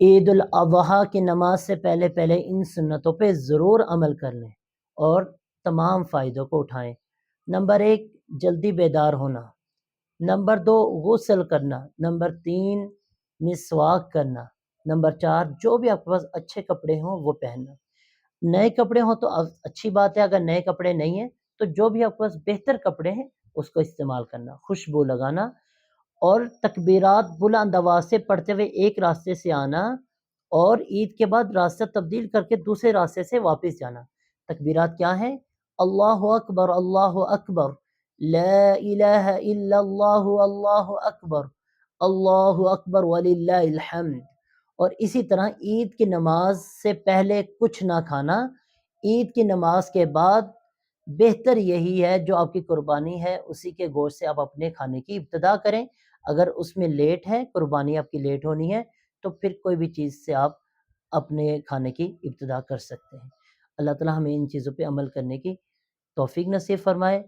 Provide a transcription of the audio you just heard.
عید الاضحیٰ کی نماز سے پہلے پہلے ان سنتوں پہ ضرور عمل کر لیں اور تمام فائدوں کو اٹھائیں۔ نمبر 1 جلدی بیدار ہونا، نمبر 2 غسل کرنا، نمبر 3 مسواک کرنا، نمبر 4 جو بھی آپ کے پاس اچھے کپڑے ہوں وہ پہننا۔ نئے کپڑے ہوں تو اچھی بات ہے، اگر نئے کپڑے نہیں ہیں تو جو بھی آپ کے پاس بہتر کپڑے ہیں اس کو استعمال کرنا، خوشبو لگانا اور تکبیرات بلند آواز سے پڑھتے ہوئے ایک راستے سے آنا اور عید کے بعد راستہ تبدیل کر کے دوسرے راستے سے واپس جانا۔ تکبیرات کیا ہیں؟ اللہ اکبر، اللہ اکبر، لا الہ الا اللہ، اللہ اکبر وللہ الحمد۔ اور اسی طرح عید کی نماز سے پہلے کچھ نہ کھانا، عید کی نماز کے بعد بہتر یہی ہے جو آپ کی قربانی ہے اسی کے گوشت سے آپ اپنے کھانے کی ابتدا کریں۔ اگر اس میں لیٹ ہے، قربانی آپ کی لیٹ ہونی ہے، تو پھر کوئی بھی چیز سے آپ اپنے کھانے کی ابتدا کر سکتے ہیں۔ اللہ تعالی ہمیں ان چیزوں پہ عمل کرنے کی توفیق نصیب فرمائے۔